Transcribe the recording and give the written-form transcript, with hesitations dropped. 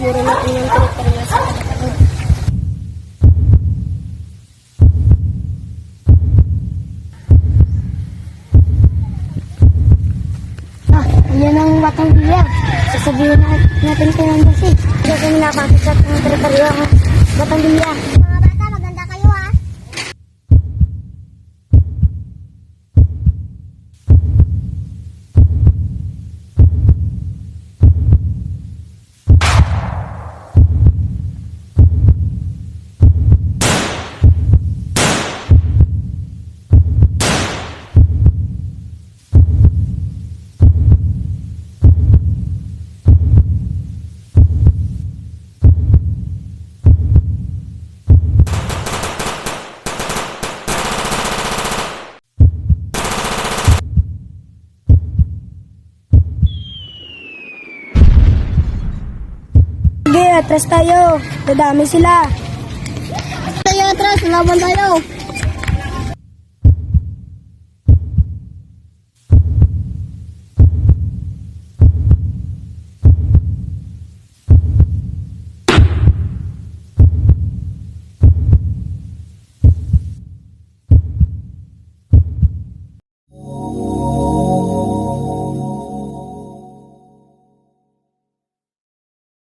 mura na inyong teritorya sa kapatid. Yan ang batang bilyar. Sasabihin natin kay Ma'am Mercy. Kasi kami nakakit sa teritorya ng batang bilyar. Mga bata, maganda kayo ha. Sige, atras tayo. Dadami sila. Tayo, atras. Laban tayo.